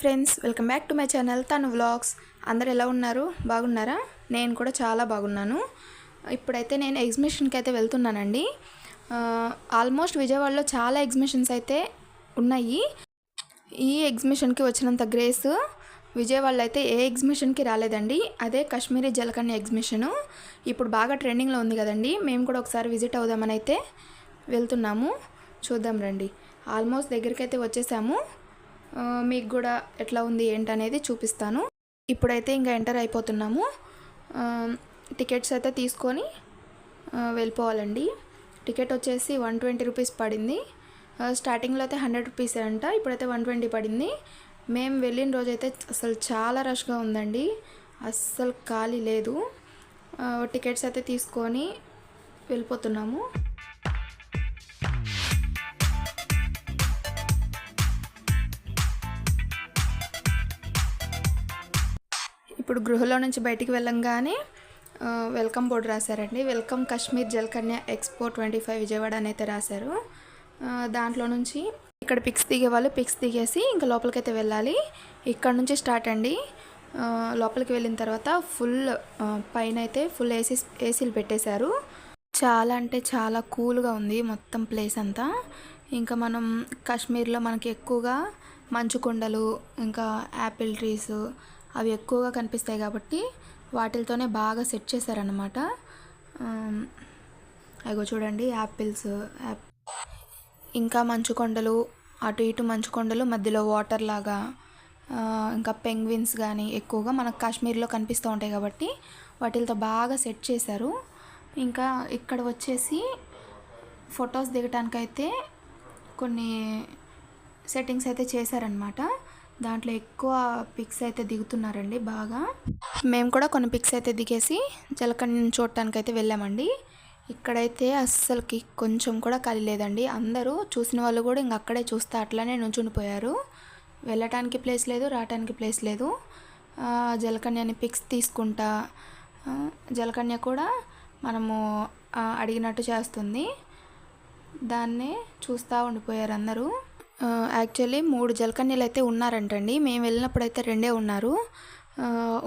Friends, welcome back to my channel తను vlogs. అందరు ఎలా ఉన్నారు? బాగున్నారా? నేను కూడా చాలా బాగున్నాను. ఇప్పుడైతే నేను ఎగ్జిబిషన్కి అయితే వెళ్తున్నానండి. ఆల్మోస్ట్ విజయవాడలో చాలా ఎగ్జిబిషన్స్ అయితే ఉన్నాయి. ఈ ఎగ్జిబిషన్కి వచ్చినంత గ్రేస్ విజయవాడలో అయితే ఏ ఎగ్జిబిషన్కి రాలేదండి. అదే కాశ్మీరీ జలకన్య ఎగ్జిబిషను. ఇప్పుడు బాగా ట్రెండింగ్లో ఉంది కదండి. మేము కూడా ఒకసారి విజిట్ అవుదామని అయితే వెళ్తున్నాము. చూద్దాం రండి. ఆల్మోస్ట్ దగ్గరికి అయితే వచ్చేసాము. మీకు కూడా ఎట్లా ఉంది ఏంటనేది చూపిస్తాను. ఇప్పుడైతే ఇంకా ఎంటర్ అయిపోతున్నాము. టికెట్స్ అయితే తీసుకొని వెళ్ళిపోవాలండి. టికెట్ వచ్చేసి 120 రూపీస్ పడింది. స్టార్టింగ్లో అయితే 100 రూపీస్ అంట, ఇప్పుడైతే 120 పడింది. మేము వెళ్ళిన రోజైతే అసలు చాలా రష్గా ఉందండి, అస్సలు ఖాళీ లేదు. టికెట్స్ అయితే తీసుకొని వెళ్ళిపోతున్నాము. ఇప్పుడు గృహలో నుంచి బయటికి వెళ్ళంగానే వెల్కమ్ బోర్డు రాశారండి. వెల్కమ్ కాశ్మీర్ జలకన్య ఎక్స్పో 25 విజయవాడ అని అయితే రాశారు. దాంట్లో నుంచి ఇక్కడ పిక్స్ దిగే వాళ్ళు పిక్స్ దిగేసి ఇంకా లోపలికైతే వెళ్ళాలి. ఇక్కడ నుంచి స్టార్ట్ అండి. లోపలికి వెళ్ళిన తర్వాత ఫుల్ పైన అయితే ఫుల్ ఏసీలు పెట్టేశారు. చాలా అంటే చాలా కూల్గా ఉంది మొత్తం ప్లేస్ అంతా. ఇంకా మనం కాశ్మీర్లో మనకి ఎక్కువగా మంచు కొండలు, ఇంకా యాపిల్ ట్రీస్ అవి ఎక్కువగా కనిపిస్తాయి కాబట్టి వాటితోనే బాగా సెట్ చేశారనమాట. అగో చూడండి, యాపిల్స్, ఇంకా మంచు కొండలు, అటు ఇటు మంచు కొండలు, మధ్యలో వాటర్ లాగా, ఇంకా పెంగ్విన్స్ కానీ ఎక్కువగా మనకు కాశ్మీర్లో కనిపిస్తూ ఉంటాయి కాబట్టి వాటితో బాగా సెట్ చేశారు. ఇంకా ఇక్కడ వచ్చేసి ఫొటోస్ దిగటానికైతే కొన్ని సెట్టింగ్స్ అయితే చేశారనమాట. దాంట్లో ఎక్కువ పిక్స్ అయితే దిగుతున్నారండి బాగా. మేము కూడా కొన్ని పిక్స్ అయితే దిగేసి జలకన్యను చూడటానికి అయితే వెళ్ళామండి. ఇక్కడైతే అస్సలకి కొంచెం కూడా ఖాళీ లేదండి. అందరూ చూసిన వాళ్ళు కూడా ఇంక అక్కడే చూస్తా అట్లానే నుంచునిపోయారు. వెళ్ళటానికి ప్లేస్ లేదు, రావటానికి ప్లేస్ లేదు. జలకన్యని పిక్స్ తీసుకుంటా, జలకన్య కూడా మనము అడిగినట్టు చేస్తుంది, దాన్నే చూస్తూ ఉండిపోయారు అందరూ. యాక్చువల్లీ 3 జలకన్యలు అయితే ఉన్నారంటండి. మేము వెళ్ళినప్పుడు అయితే 2 ఉన్నారు.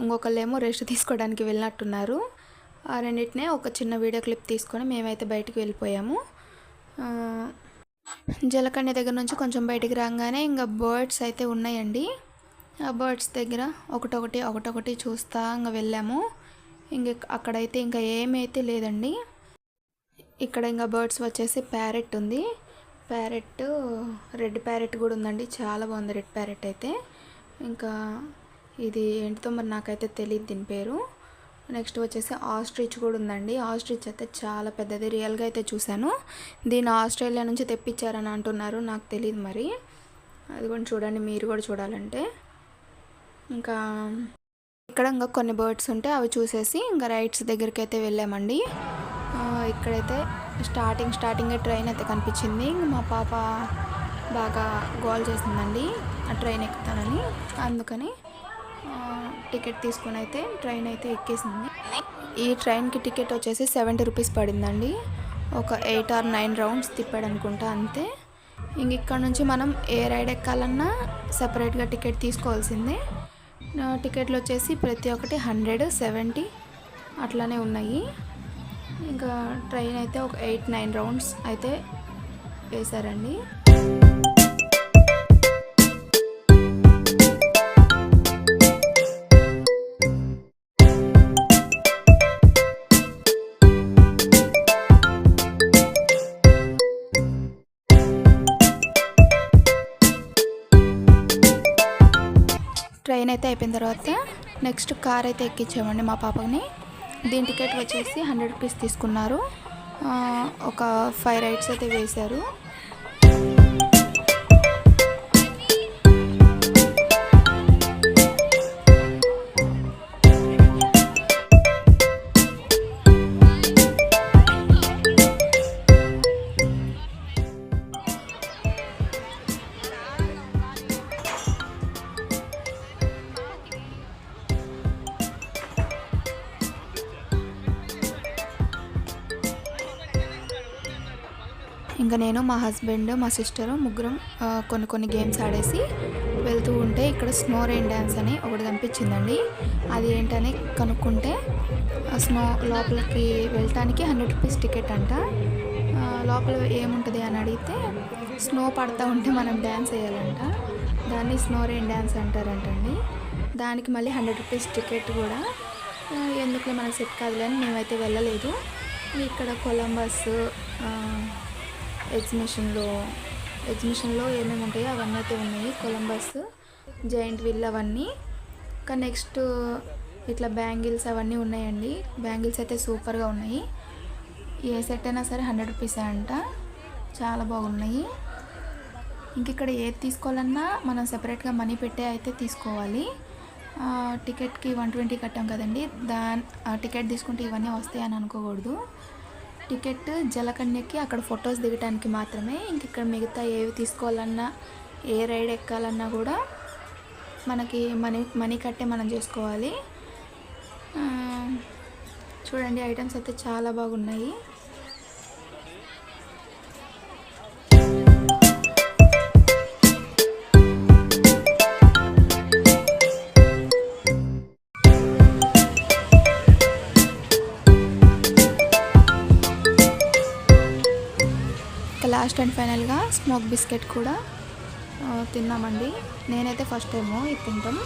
ఇంకొకళ్ళేమో రెస్ట్ తీసుకోవడానికి వెళ్ళినట్టున్నారు. ఆ రెండింటినే ఒక చిన్న వీడియో క్లిప్ తీసుకొని మేమైతే బయటికి వెళ్ళిపోయాము. జలకన్య దగ్గర నుంచి కొంచెం బయటికి రాగానే ఇంకా బర్డ్స్ అయితే ఉన్నాయండి. ఆ బర్డ్స్ దగ్గర ఒకటొకటి చూస్తా ఇంకా వెళ్ళాము. అక్కడైతే ఇంకా ఏమైతే లేదండి. ఇక్కడ ఇంకా బర్డ్స్ వచ్చేసి ప్యారెట్ ఉంది. ప్యారెట్, రెడ్ ప్యారెట్ కూడా ఉందండి, చాలా బాగుంది రెడ్ ప్యారెట్ అయితే. ఇంకా ఇది ఏంటితో మరి నాకైతే తెలియదు దీని పేరు. నెక్స్ట్ వచ్చేసి ఆస్ట్రిచ్ కూడా ఉందండి. ఆస్ట్రిచ్ అయితే చాలా పెద్దది, రియల్గా అయితే చూశాను. దీన్ని ఆస్ట్రేలియా నుంచి తెప్పించారని అంటున్నారు, నాకు తెలియదు మరి. అది కూడా చూడండి, మీరు కూడా చూడాలంటే. ఇంకా ఇక్కడ ఇంకా కొన్ని బర్డ్స్ ఉంటే అవి చూసేసి ఇంకా రైడ్స్ దగ్గరికి అయితే వెళ్ళామండి. ఇక్కడైతే స్టార్టింగే ట్రైన్ అయితే కనిపించింది. మా పాప బాగా గోల్ చేసిందండి ఆ ట్రైన్ ఎక్కుతానని, అందుకని టికెట్ తీసుకొని అయితే ట్రైన్ అయితే ఎక్కేసింది. ఈ ట్రైన్కి టికెట్ వచ్చేసి 70 రూపీస్ పడిందండి. ఒక 8 or 9 రౌండ్స్ తిప్పాడు అనుకుంటా, అంతే. ఇక్కడ నుంచి మనం ఏ రైడ్ ఎక్కాలన్నా సపరేట్గా టికెట్ తీసుకోవాల్సిందే. టికెట్లు వచ్చేసి ప్రతి ఒక్కటి 100, 70 అట్లానే ఉన్నాయి. ఇంకా ట్రైన్ అయితే ఒక 8-9 రౌండ్స్ అయితే వేశారండి. ట్రైన్ అయితే అయిపోయిన తర్వాత నెక్స్ట్ కార్ అయితే ఎక్కించామండి మా పాపని. దీని టికెట్ వచ్చేసి 100 రూపీస్ తీసుకున్నారు. ఒక 5 రైడ్స్ అయితే వేశారు. ఇంకా నేను, మా హస్బెండ్, మా సిస్టరు ముగ్గురం కొన్ని గేమ్స్ ఆడేసి వెళ్తూ వెళ్తూ ఉంటే ఇక్కడ స్నో రెయిన్ డ్యాన్స్ అని ఒకటి కనిపించిందండి. అది ఏంటని కనుక్కుంటే స్నో లోపలికి వెళ్ళటానికి 100 రూపీస్ టికెట్ అంట. లోపల ఏముంటుంది అని అడిగితే స్నో పడతా ఉంటే మనం డ్యాన్స్ వేయాలంట. దాన్ని స్నో రెయిన్ డ్యాన్స్ అంటారంటండి. దానికి మళ్ళీ 100 రూపీస్ టికెట్ కూడా. ఎందుకులే మనకు సెట్ కాదులే అని మేమైతే వెళ్ళలేదు. ఇక్కడ కొలంబస్ ఎగ్జిబిషన్లో ఏమేమి ఉంటాయో అవన్నీ అయితే ఉన్నాయి. కొలంబస్, జైంట్ వీల్ అవన్నీ. ఇంకా నెక్స్ట్ ఇట్లా బ్యాంగిల్స్ అవన్నీ ఉన్నాయండి. బ్యాంగిల్స్ అయితే సూపర్గా ఉన్నాయి. ఏ సెట్ అయినా సరే 100 రూపీసే అంట. చాలా బాగున్నాయి. ఇంక ఇక్కడ ఏది తీసుకోవాలన్నా మనం సెపరేట్గా మనీ పెట్టే అయితే తీసుకోవాలి. టికెట్కి 120 కట్టాం కదండి. టికెట్ తీసుకుంటే ఇవన్నీ వస్తాయని అనుకోకూడదు. టికెట్ జలకన్యకి అక్కడ ఫొటోస్ దిగటానికి మాత్రమే. ఇంక ఇక్కడ మిగతా ఏవి తీసుకోవాలన్నా ఏ రైడ్ ఎక్కాలన్నా కూడా మనకి మనీ కట్టే మనం చేసుకోవాలి. చూడండి ఐటమ్స్ అయితే చాలా బాగున్నాయి. లాస్ట్ అండ్ ఫైనల్గా స్మోక్ బిస్కెట్ కూడా తిన్నామండి. నేనైతే ఫస్ట్ టైము ఇది తింటాం.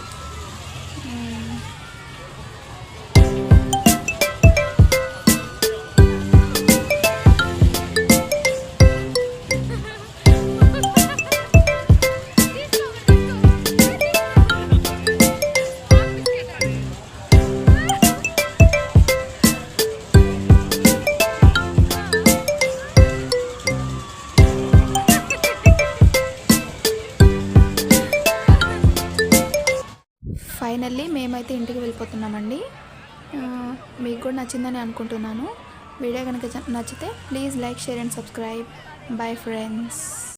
ఫైనల్లీ మేమైతే ఇంటికి వెళ్ళిపోతున్నామండి. మీకు కూడా నచ్చిందని అనుకుంటున్నాను. వీడియో కనుక నచ్చితే please like, share and subscribe. Bye friends.